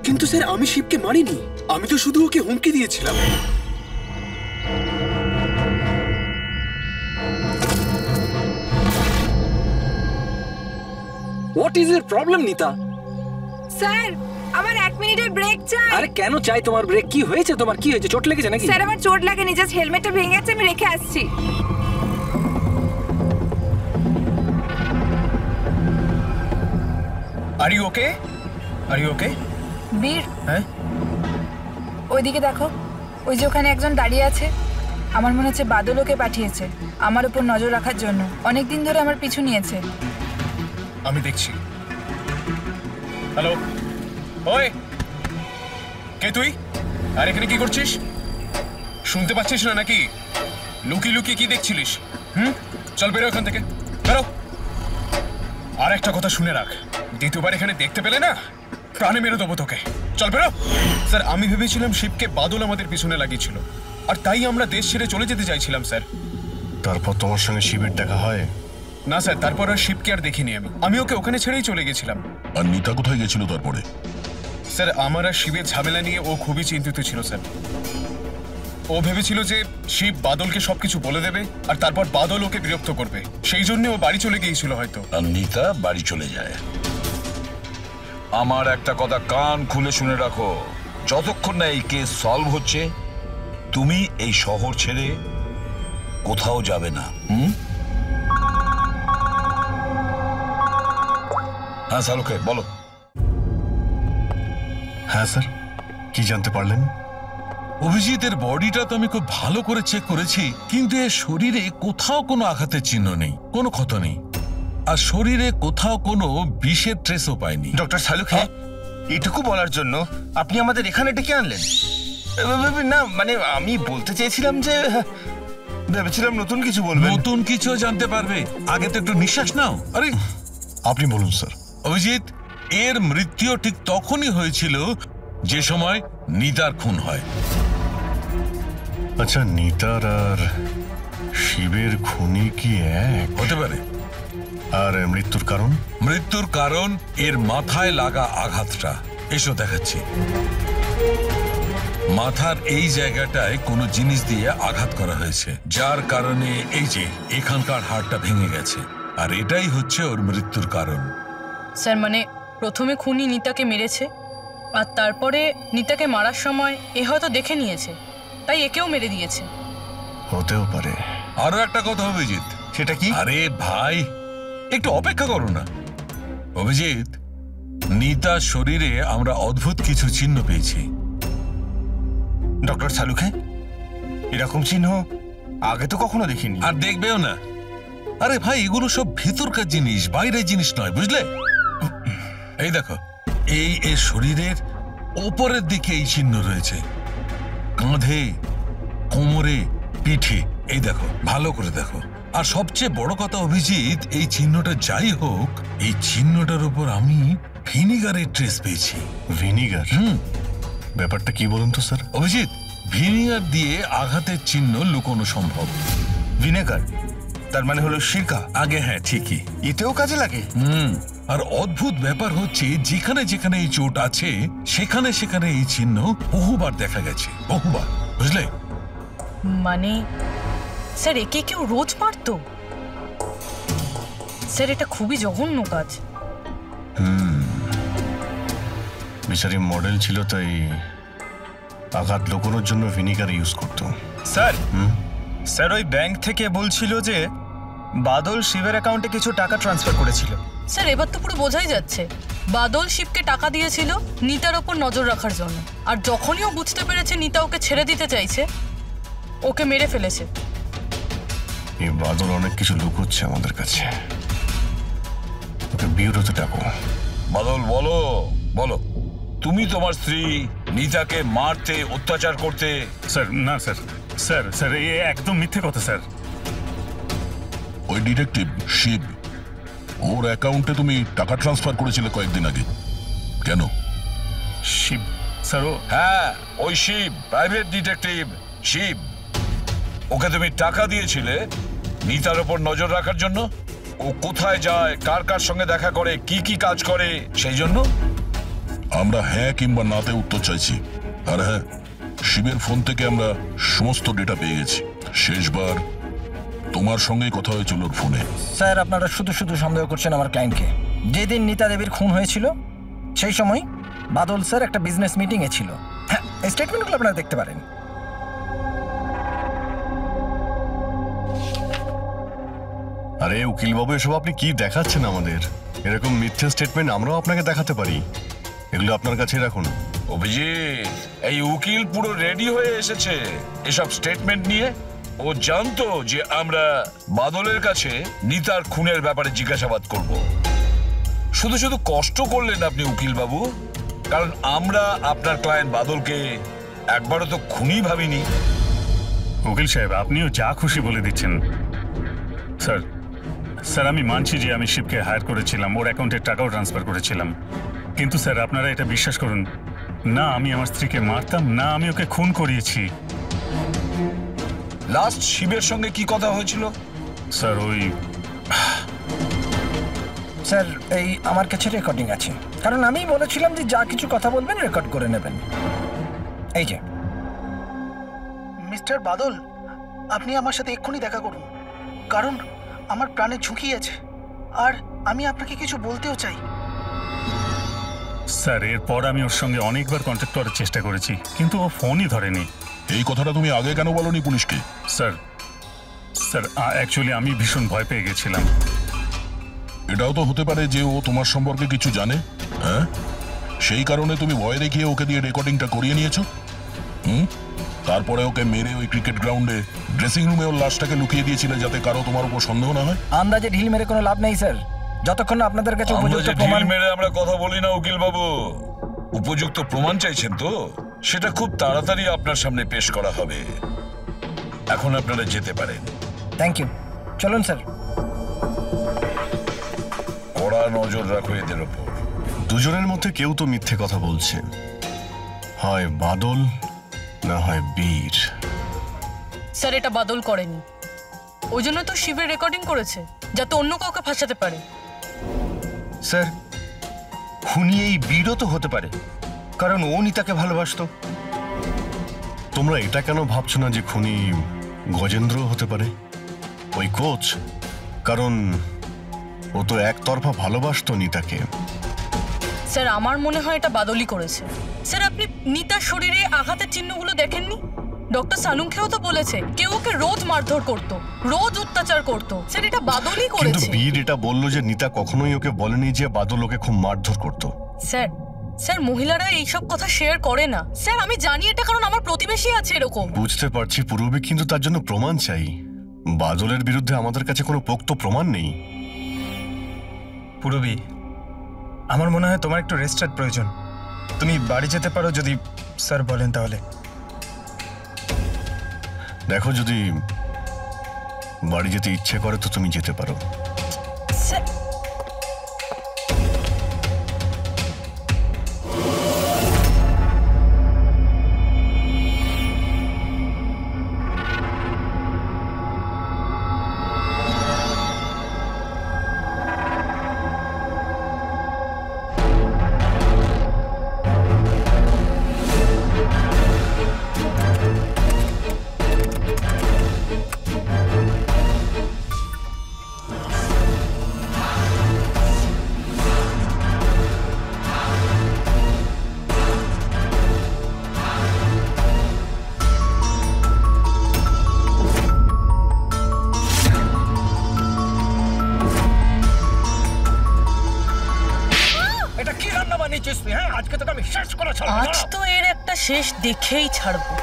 কিন্তু স্যার আমি শিবকে মারিনি। আমি তো শুধু ওকে হুমকি দিয়েছিলাম। হোয়াট ইজ এর প্রবলেম নিতা? স্যার আমার 1 মিনিটের ব্রেক চাই। আরে কেন চাই তোমার ব্রেক? কি হয়েছে তোমার? কি হয়েছে? চোট লেগেছে নাকি? স্যার আমার চোট লাগেনি, জাস্ট হেলমেটটা ভেঙে গেছে, আমি রেখে আসছি। Are you okay? Are you okay? Bir, হ্যাঁ ওইদিকে দেখো, ওই যে ওখানে একজন দাঁড়িয়ে আছে। আমার মনে হচ্ছে বাদল ওকে পাঠিয়েছে আমার উপর নজর রাখার জন্য। অনেক দিন ধরে আমার পিছু নিয়েছে। আমি দেখছি। হ্যালো, ওই কে তুই? আর এখানে কি করছিস? শুনতে পাচ্ছিস না নাকি? লুকিয়ে লুকিয়ে কি দেখছিলিস? চল বেরো এখান থেকে, বেরো। আর একটা কথা শুনে রাখ, দ্বিতীয়বার এখানে দেখতে পেলে না প্রাণে মেরে দেবো তোকে। চল বেরো। স্যার আমি ভেবেছিলাম শিবকে বাদল আমাদের পিছনে লাগিয়েছিল, আর তাই আমরা দেশ ছেড়ে চলে যেতে চাইছিলাম স্যার। তারপর তোমার সঙ্গে শিবের দেখা হয়? না স্যার, তারপর আর শিবকে আর দেখিনি আমি ওকে ওখানে ছেড়েই চলে গেছিলাম। আর নিতা কোথায় গেছিল তারপরে? স্যার আমার আর শিবের ঝামেলা নিয়ে ও খুবই চিন্তিত ছিল স্যার। ও ভেবেছিল যে শিব বাদলকে সবকিছু বলে দেবে আর তারপর বাদল ওকে বিরক্ত করবে, সেই জন্য ও বাড়ি চলে গিয়েছিল হয়তো। আর নিতা বাড়ি চলে যায়। আমার একটা কথা কান খুলে শুনে রাখো, যতক্ষণ না এই কেস সলভ হচ্ছে তুমি এই শহর ছেড়ে কোথাও যাবে না। হ্যাঁ শালুকে বলো। হ্যাঁ স্যার, কি জানতে পারলেন? অভিজিতের বডিটা তো আমি খুব ভালো করে চেক করেছি, কিন্তু এর শরীরে কোথাও কোনো আঘাতের চিহ্ন নেই, কোনো ক্ষত নেই, আর শরীরে কোথাও কোনো বিষের ট্রেসও পাইনি। ডক্টর শালুকে, এটুকু বলার জন্য আপনি আমাদের এখানে ডেকে আনলেন? না মানে আমি বলতে চেয়েছিলাম যে ভেবেছিলাম নতুন কিছু বলবেন। নতুন কিছু জানতে পারবে, আগে তো একটু নিঃশ্বাস নাও। আরে আপনি বলুন স্যার। অভিজিৎ, এর মৃত্যু ঠিক তখনই হয়েছিল যে সময় নিতার খুন হয়। আচ্ছা, নিতার আর শিবের খুনি কি এক হতে পারে? আর মৃত্যুর কারণ? মৃত্যুর কারণ এর মাথায় লাগা আঘাতটা। এসো দেখাচ্ছি। মাথার এই জায়গাটায় কোনো জিনিস দিয়ে আঘাত করা হয়েছে, যার কারণে এই যে এখানকার হাড়টা ভেঙে গেছে, আর এটাই হচ্ছে ওর মৃত্যুর কারণ। স্যার মানে প্রথমে খুনি নিতাকে মেরেছে, আর তারপরে নিতাকে মারার সময় এ হয়তো দেখে নিয়েছে, তাই একেও মেরে দিয়েছে। হতেও পারে। আরো একটা কথা অভিজিৎ। সেটা কি? আরে ভাই একটু অপেক্ষা করো না। অভিজিৎ, নিতার শরীরে আমরা অদ্ভুত কিছু চিহ্ন পেয়েছি। ডক্টর সালুখে, এরকম চিহ্ন আগে তো কখনো দেখিনি। আর দেখবেও না। আরে ভাই এগুলো সব ভিতরকার জিনিস, বাইরের জিনিস নয়, বুঝলে? এই দেখো, এই এর শরীরের ওপরের দিকে এই চিহ্ন রয়েছে, কাঁধে, কোমরে, পিঠে। এই দেখো, ভালো করে দেখো। আর সবচেয়ে বড় কথা অভিজিৎ, এই চিহ্নটা যাই হোক, এই চিহ্নটার উপর আমি ভিনিগারের ট্রেস পেয়েছি। ভিনিগার? ব্যাপারটা কি বলুন তো স্যার। অভিজিৎ, ভিনিগার দিয়ে আঘাতের চিহ্ন লুকোনো সম্ভব। ভিনেগার তার মানে হলো সিরকা? আগে হ্যাঁ, ঠিকই। এতেও কাজে লাগে? আর অদ্ভুত ব্যাপার হচ্ছে, যেখানে যেখানে এই চোট আছে সেখানে সেখানে এই চিহ্ন বহুবার দেখা গেছে, বহুবার, বুঝলে? মানে স্যার একে কেউ রোজ মারতো? স্যার এটা খুবই জঘন্য কাজ। বিচারি মডেল ছিল, তাই আঘাত লুকোনোর জন্য ভিনিগার ইউজ করতো। স্যার, স্যার ওই ব্যাংক থেকে বলছিল যে বাদল শিবের অ্যাকাউন্টে কিছু টাকা ট্রান্সফার করেছিল। স্যার এবার তো পুরো বোঝাই যাচ্ছে বাদল শিবকে টাকা দিয়েছিল নিতার ওপর নজর রাখার জন্য, আর যখনই ও বুঝতে পেরেছে নিতা ওকে ছেড়ে দিতে চাইছে, ওকে মেরে ফেলেছে। এই বাদল অনেক কিছু লুকোচ্ছে আমাদের কাছে। ওকে বিউরোতে ডাকো। বাদল, বলো বলো, তুমি তোমার স্ত্রী নিতাকে মারতে, অত্যাচার করতে? স্যার না স্যার, স্যার স্যার এ একদম মিথ্যে কথা স্যার। ওই ডিটেকটিভ শিব, ওর অ্যাকাউন্টে তুমি টাকা ট্রান্সফার করেছিলে কয়েকদিন আগে, কেন? শিব স্যার? হ্যাঁ, ওই শিব, প্রাইভেট ডিটেকটিভ শিব। ওকে তুমি টাকা দিয়েছিলে নিতার ওপর নজর রাখার জন্য? ও কোথায় যায়, কার কার সঙ্গে দেখা করে, কি কি কাজ করে, সেই জন্য? আমরা হ্যাঁ কিংবা নাতে উত্তর চাইছি। আর হ্যাঁ, শিবের ফোন থেকে আমরা সমস্ত ডেটা পেয়ে গেছি। শেষবার তোমার সঙ্গেই কথা হয়েছিল ওর ফোনে। স্যার আপনারা শুধু শুধু সন্দেহ করছেন আমার ক্লায়েন্টকে। যেদিন নিতা দেবীর খুন হয়েছিল সেই সময় বাদল স্যার একটা বিজনেস মিটিংয়ে ছিল। হ্যাঁ, এই স্টেটমেন্টগুলো আপনারা দেখতে পারেন। আরে উকিলবাবু, এসব আপনি কি দেখাচ্ছেন আমাদের? এরকম মিথ্যে স্টেটমেন্ট আমরাও আপনাকে দেখাতে পারি, এগুলো আপনার কাছে রাখুন। অভিজিৎ, এই উকিল পুরো রেডি হয়ে এসেছে এসব স্টেটমেন্ট নিয়ে। ও জানতো যে আমরা বাদলের কাছে নিতার খুনের ব্যাপারে জিজ্ঞাসাবাদ করব। শুধু শুধু কষ্ট করলেন আপনি উকিল বাবু, কারণ আমরা আপনার ক্লায়েন্ট বাদলকে একবারও তো খুনি ভাবিনি। উকিল সাহেব, আপনিও যা খুশি বলে দিচ্ছেন। স্যার স্যার আমি মানছি যে আমি শিবকে হায়ার করেছিলাম, ওর অ্যাকাউন্টে টাকাও ট্রান্সফার করেছিলাম, কিন্তু স্যার আপনারা এটা বিশ্বাস করুন না, আমি আমার স্ত্রীকে মারতাম না, আমি ওকে খুন করিয়েছি। লাস্ট শিবের সঙ্গে কি কথা হয়েছিল? স্যার ওই স্যার এই আমার কাছে রেকর্ডিং আছে, কারণ আমি বলেছিলাম যে যা কিছু কথা বলবেন রেকর্ড করে নেবেন। এই যে মিস্টার বাদল, আপনি আমার সাথে এক্ষুনি দেখা করুন, কারণ আমার প্রাণে ঝুঁকি আছে আর আমি আপনাকে কিছু বলতেও চাই। স্যার এরপর আমি ওর সঙ্গে অনেকবার কন্ট্যাক্ট করার চেষ্টা করেছি, কিন্তু ও ফোনই ধরেনি। এই কথাটা তুমি আগে কেন বলনি পুলিশকে? স্যার স্যার অ্যাকচুয়ালি আমি ভীষণ ভয় পেয়ে গেছিলাম। এটাও তো হতে পারে যে ও তোমার সম্পর্কে কিছু জানে, হ্যাঁ? সেই কারণে তুমি ভয় দেখিয়ে ওকে দিয়ে রেকর্ডিংটা করিয়ে নিয়েছো। তারপরে ওকে মেরে ওই ক্রিকেট গ্রাউন্ডে ড্রেসিং রুমে ওর লাশটাকে লুকিয়ে দিয়েছিলে, যাতে কারো তোমার উপর সন্দেহ না হয়। আন্দাজে ঢিল মেরে কোনো লাভ নেই স্যার, যতক্ষণ না আপনাদের কাছে উপযুক্ত প্রমাণ। মেরে আমরা কথা বলি না উকিল বাবু, উপযুক্ত প্রমাণ চাইছেন তো, সেটা খুব তাড়াতাড়ি আপনার সামনে পেশ করা হবে। এখন আপনারা যেতে পারেন। থ্যাংক ইউ, চলুন স্যার। কড়া নজর রাখো এদের ওপর। দুজনের মধ্যে কেউ তো মিথ্যে কথা বলছে, হয় বাদল না হয় বীর। স্যার এটা বাদল করেনি, ওই জন্য তো শিবের রেকর্ডিং করেছে, যাতে অন্য কাউকে ফাঁসাতে পারে। স্যার খুনি এই বীরও তো হতে পারে, কারণ ও নিতাকে ভালোবাসতো। তোমরা এটা কেন ভাবছো না যে খুনি গজেন্দ্র হতে পারে, ওই কোচ? কারণ করেছে। ও তো একতরফা ভালোবাসতো নিতাকে। স্যার আমার মনে হয় এটা বাদলই করেছে। স্যার আপনি নিতার শরীরে আঘাতের চিহ্নগুলো দেখেননি? ডক্টর সালুঙ্কেও তো বলেছে কেউ ওকে রোজ মারধর করতো, রোজ অত্যাচার করতো। স্যার এটা বাদলই কিন্তু করেছে। বীর এটা বললো যে নিতা কখনোই ওকে বলেনি যে বাদল ওকে খুব মারধর করতো। স্যার মহিলারা এইসব কথা শেয়ার করে না। স্যার আমি জানি এটা, কারণ আমার প্রতিবেশী আছে এরকম। বুঝতে পারছি পূর্বে, কিন্তু তার জন্য প্রমাণ চাই। বাদলের বিরুদ্ধে আমাদের কাছে কোনো পোক্ত প্রমাণ নেই। পূরবী, আমার মনে হয় তোমার একটু রেস্টের প্রয়োজন। তুমি বাড়ি যেতে পারো যদি স্যার বলেন তাহলে। দেখো, যদি বাড়ি যেতে ইচ্ছে করে তো তুমি যেতে পারো। আজ তো এর একটা শেষ দেখেই ছাড়বো।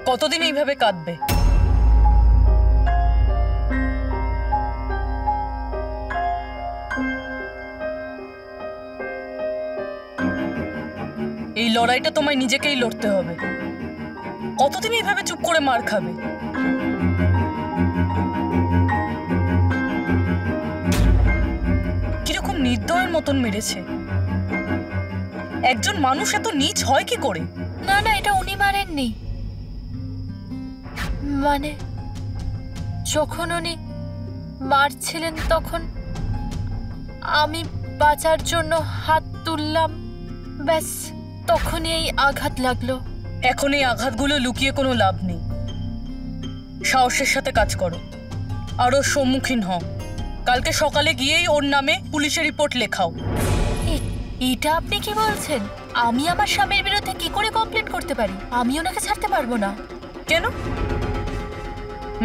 কতদিন এইভাবে কাঁদবে? এই লড়াইটা তোমায় নিজেকেই লড়তে হবে। কতদিন এইভাবে চুপ করে মার খাবে? কিরকম নির্দয়ের মতন মেরেছে। একজন মানুষ এত নীচ হয় কি করে? না না, এটা উনি মারেননি। মানে যখন উনি মারছিলেন তখন আমি বাঁচার জন্য হাত তুললাম, ব্যাস তখনই এই আঘাত লাগলো। এখন এই আঘাতগুলো লুকিয়ে কোনো লাভ নেই। সাহসের সাথে কাজ করো, আরো সম্মুখীন হও। কালকে সকালে গিয়েই ওর নামে পুলিশে রিপোর্ট লেখাও। এটা আপনি কি বলছেন? আমি আমার স্বামীর বিরুদ্ধে কি করে কমপ্লেন করতে পারি? আমি ওনাকে ছাড়তে পারবো না। কেন?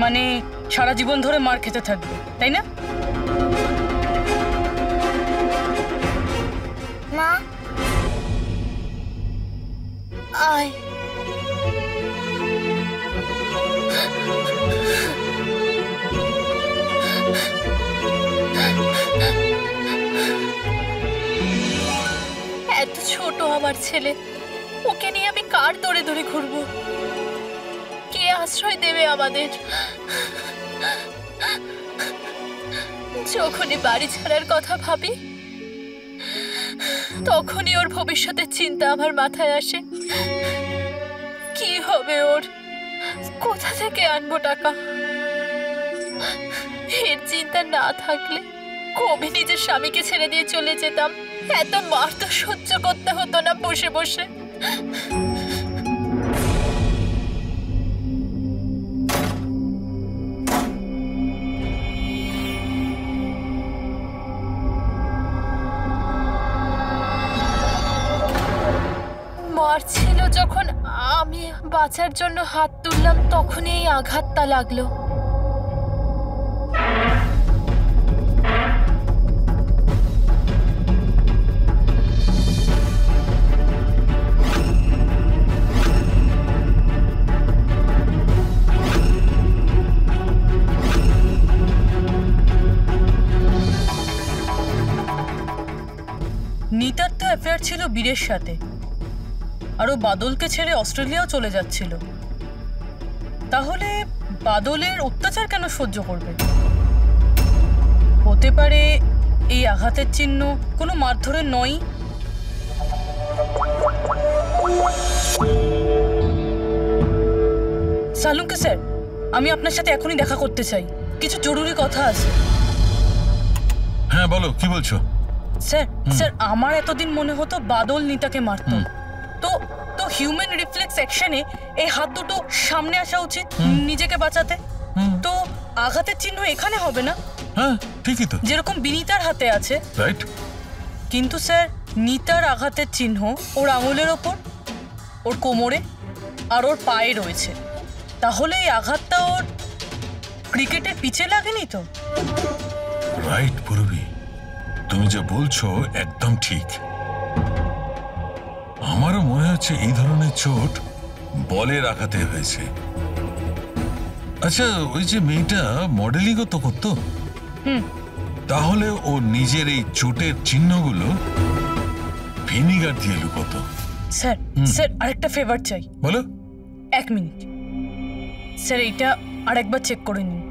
মানে সারা জীবন ধরে মার খেতে থাকবে, তাই না? মা আয়। এত ছোট আমার ছেলে, ওকে নিয়ে আমি কার দৌড়ে দৌড়ে ঘুরবো? কে আশ্রয় দেবে আমাদের? যখনই বাড়ি ছাড়ার কথা ভাবি তখনই ওর ভবিষ্যতের চিন্তা আমার মাথায় আসে। কি হবে ওর? কোথা থেকে আনবো টাকা? এর চিন্তা না থাকলে কবে নিজের স্বামীকে ছেড়ে দিয়ে চলে যেতাম। এত মার তো সহ্য করতে হতো না বসে বসে। মারছিল যখন আমি বাঁচার জন্য হাত তুললাম তখনই এই আঘাতটা লাগলো। নিতার তো অ্যাফেয়ার ছিল বীরের সাথে, আর ও বাদলকে ছেড়ে অস্ট্রেলিয়াও চলে যাচ্ছিল। তাহলে বাদলের অত্যাচার কেন সহ্য করবে? হতে পারে এই আঘাতের চিহ্ন কোনো মারধরের নয়। সালুঙ্কে স্যার, আমি আপনার সাথে এখনই দেখা করতে চাই, কিছু জরুরি কথা আছে। হ্যাঁ বলো, কি বলছো? স্যার স্যার আমার এতদিন মনে হতো বাদল নিতাকে মারত, তো তো হিউম্যান রিফ্লেক্স অ্যাকশনে এই হাত দুটো সামনে আসা উচিত নিজেকে বাঁচাতে। তো আঘাতের চিহ্ন এখানে হবে না? হ্যাঁ ঠিকই তো, যেরকম বিনীতার হাতে আছে। রাইট। কিন্তু স্যার নিতার আঘাতের চিহ্ন ওর আঙুলের ওপর, ওর কোমরে আর ওর পায়ে রয়েছে। তাহলে এই আঘাতটা ওর ক্রিকেটের পিচে লাগেনি তো? রাইট পূরবী, তুমি যা বলছো একদম ঠিক। আমারও মনে হচ্ছে এই ধরনের চোট বলের আঘাতে হয়েছে। আচ্ছা, ওই যে মেয়েটা মডেলিংও তো করতো, তাহলে ও নিজের এই চোটের চিহ্নগুলো ভিনিগার দিয়ে লুকোতো। স্যার স্যার আরেকটা ফেভার চাই। বলো। 1 মিনিট স্যার, এইটা আরেকবার চেক করে নিন।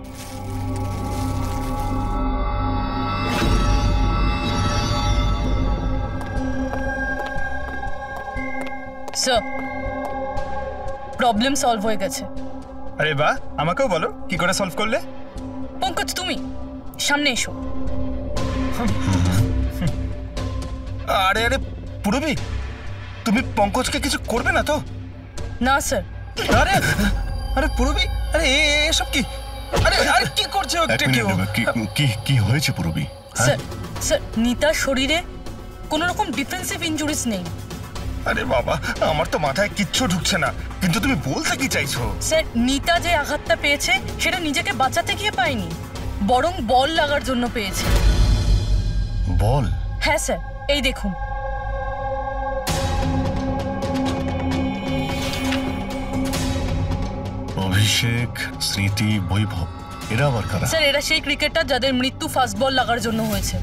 স্যার, প্রবলেম সলভ হয়ে গেছে। আরে বাহ, আমাকেও বলো কি করে সলভ করলে। পঙ্কজ, তুমি সামনে এসো। আরে আরে পূরবী, তুমি পঙ্কজকে কিছু করবে না তো? না স্যার। আরে আরে পূরবী, আরে এসব কি? আরে আরে কি করছো? কি হয়েছে পূরবী? স্যার স্যার নিতার শরীরে কোনো রকম ডিফেন্সিভ ইনজুরিস নেই। আরে বাবা, আমার তো মাথায় কিচ্ছু ঢুকছে না, কিন্তু তুমি বলতে কি চাইছো? স্যার নিতা যে আঘাতটা পেয়েছে সেটা নিজেকে বাঁচাতে গিয়ে পায়নি, বরং বল লাগার জন্য পেয়েছে। বল? হ্যাঁ স্যার, এই দেখুন। অভিষেক, স্মৃতি, বৈভব, এরা আবার কারা? স্যার এরা সেই ক্রিকেটার যাদের মৃত্যু ফাস্ট বল লাগার জন্য হয়েছে,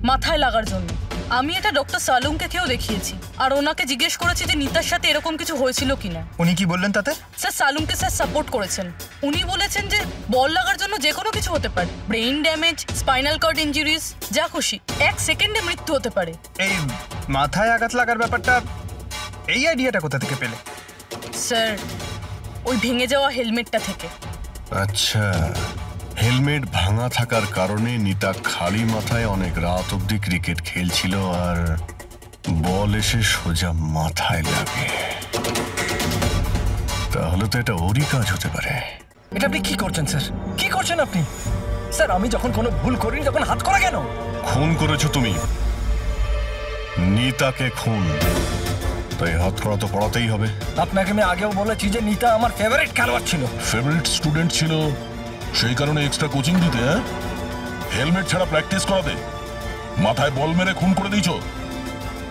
মাথায় লাগার জন্য। আমি এটা ডক্টর সালুংকে খেয়েও দেখিয়েছি, আর ওনাকে জিজ্ঞেস করেছি যে নিতার সাথে এরকম কিছু হয়েছিল কিনা। উনি কি বললেন তাতে? স্যার সালুংকে স্যার সাপোর্ট করেছেন। উনি বলেছেন যে বল লাগার জন্য যে কোনো কিছু হতে পারে, brain damage, spinal cord injuries, যা খুশি, 1 সেকেন্ডে মৃত্যু হতে পারে। এই মাথায় আঘাত লাগার ব্যাপারটা, এই আইডিয়াটা কোথা থেকে পেলে? স্যার ওই ভেঙে যাওয়া হেলমেটটা থেকে। আচ্ছা, হেলমেট ভাঙা থাকার কারণে নিতা খালি মাথায় অনেক রাত অবধি ক্রিকেট খেলছিল, আর বল এসে সোজা মাথায় লাগে। তাহলে তো এটা ওরই কাজ হতে পারে। এটা আপনি কি করছেন স্যার? কি করছেন আপনি? স্যার আমি যখন কোনো ভুল করিনি তখন হাত করা কেন? খুন করেছো তুমি, নিতাকে খুন, তাই হাত করা তো পড়াতেই হবে। আপনাকে আমি আগেও বলেছি যে নিতা আমার ফেভারিট খেলোয়াড় ছিল। ফেভারিট স্টুডেন্ট ছিল, সেই কারণে এক্সট্রা কোচিং দিতে, হেলমেট ছাড়া প্র্যাকটিস করাতে, মাথায় বল মেরে খুন করে দিয়েছ,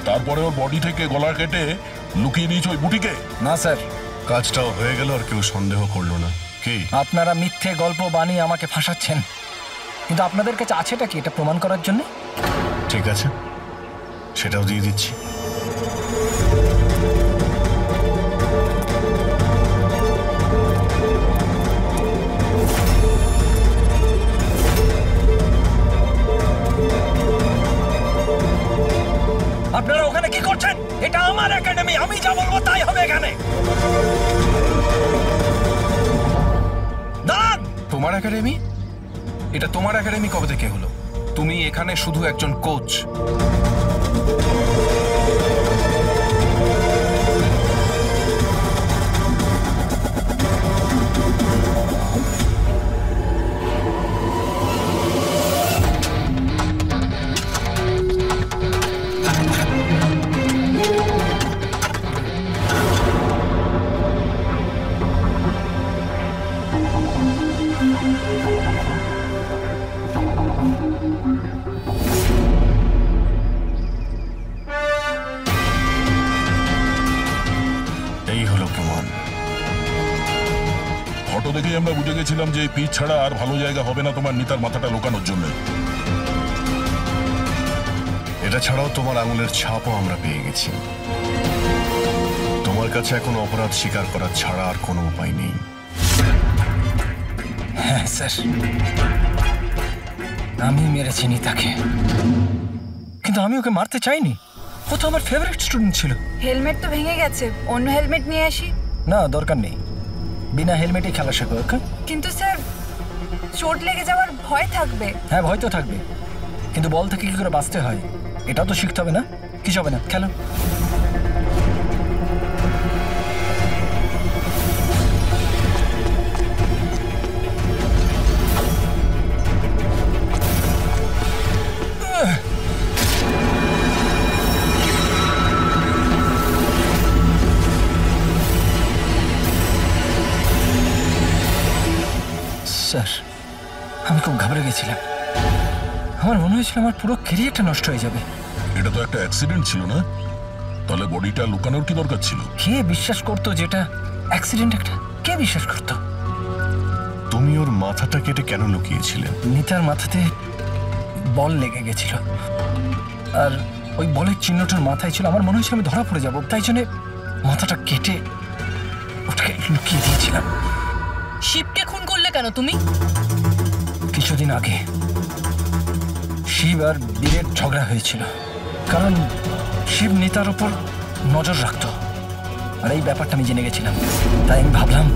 তারপরে ওর বডি থেকে গলা কেটে লুকিয়ে দিয়েছ ওই বুটিকে। না স্যার, কাজটাও হয়ে গেল আর কেউ সন্দেহ করলো না। কি আপনারা মিথ্যে গল্প বানিয়ে আমাকে ফাঁসাচ্ছেন, কিন্তু আপনাদের কাছে আছেটা কি এটা প্রমাণ করার জন্য? ঠিক আছে, সেটাও দিয়ে দিচ্ছি। আপনারা ওখানে কি করছেন? এটা আমার একাডেমি, আমি যা বলবো তাই হবে এখানে। দাঁড়ান! তোমার একাডেমি? এটা তোমার একাডেমি কবে থেকে হলো? তুমি এখানে শুধু একজন কোচ। দেখেই আমরা বুঝে গেছিলাম যে পিচ ছাড়া আর ভালো জায়গা হবে না তোমার নিতার মাথাটা লোকানোর জন্য। এটা ছাড়াও তোমার আঙুলের ছাপও আমরা পেয়ে গেছি। তোমার কাছে এখন অপরাধ স্বীকার করা ছাড়া আর কোনো উপায় নেই। হ্যাঁ স্যার, আমি মেরেছি নিতাকে, কিন্তু আমি ওকে মারতে চাইনি। ও তো আমার ফেভারিট স্টুডেন্ট ছিল। হেলমেট তো ভেঙে গেছে, অন্য হেলমেট নিয়ে আসি। না, দরকার নেই, বিনা হেলমেটে খেলা শেখো। ওকে? কিন্তু স্যার, চোট লেগে যাওয়ার ভয় থাকবে। হ্যাঁ, ভয় তো থাকবে, কিন্তু বল থেকে কি করে বাঁচতে হয় এটাও তো শিখতে হবে না? কিছু হবে না, খেলো। স্যার, আমি খুব ঘাবড়ে গেছিলাম। আমার মনে হয়েছিল আমার পুরো ক্যারিয়ারটা নষ্ট হয়ে যাবে। এটা তো একটা অ্যাক্সিডেন্ট ছিল না? তাহলে বডিটা লুকানোর কি দরকার ছিল? কে বিশ্বাস করতো যেটা অ্যাক্সিডেন্ট একটা? কে বিশ্বাস করতো? তুমি ওর মাথাটা কেটে কেন লুকিয়েছিলে? নিতার মাথাতে বল লেগে গেছিল, আর ওই বলের চিহ্নটার মাথায় ছিল। আমার মনে হয়েছিল আমি ধরা পড়ে যাবো, তাই জন্য মাথাটা কেটে ওটাকে লুকিয়ে দিয়েছিলাম। শিবকে খুন করলে কেন তুমি? কিছুদিন আগে শিব আর বীরের ঝগড়া হয়েছিল, কারণ শিব নিতার উপর নজর রাখতো, আর এই ব্যাপারটা আমি জেনে গেছিলাম। তাই আমি ভাবলাম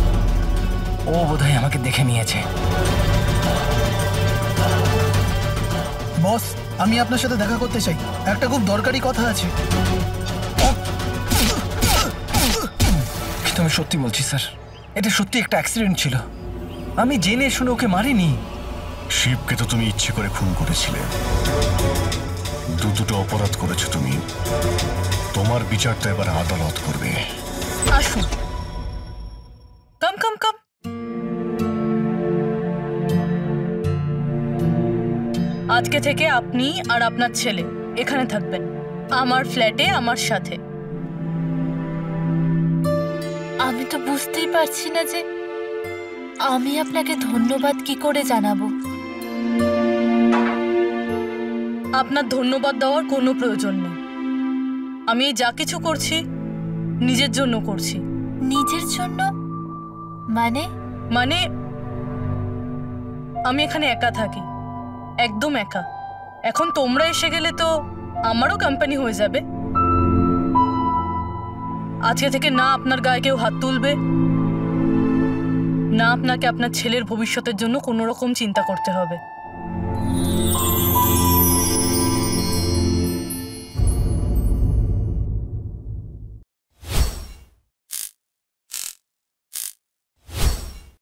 ও বোধহয় আমাকে দেখে নিয়েছে। বস, আমি আপনার সাথে দেখা করতে চাই, একটা খুব দরকারি কথা আছে। কিন্তু আমি সত্যি বলছি স্যার, এটা সত্যি একটা অ্যাক্সিডেন্ট ছিল। আমি জেনে শুনে ওকে মারিনি। শিবকে তো তুমি ইচ্ছে করে খুন করেছিলে। দুটো অপরাধ করেছো তুমি, তোমার বিচারটা এবার আদালত করবে। আসুন, কাম কাম কাম। আজকে থেকে আপনি আর আপনার ছেলে এখানে থাকবেন, আমার ফ্ল্যাটে আমার সাথে। আমি তো বুঝতেই পারছি না যে আমি আপনাকে ধন্যবাদ কি করে জানাবো। আপনার ধন্যবাদ দেওয়ার কোনো প্রয়োজন নেই। আমি যা কিছু করছি নিজের জন্য করছি। নিজের জন্য? মানে? মানে আমি এখানে একা থাকি, একদম একা। এখন তোমরা এসে গেলে তো আমারও কোম্পানি হয়ে যাবে। আজকে থেকে না আপনার গায়ে কেউ হাত তুলবে, না আপনাকে আপনার ছেলের ভবিষ্যতের জন্য কোনো রকম চিন্তা করতে হবে।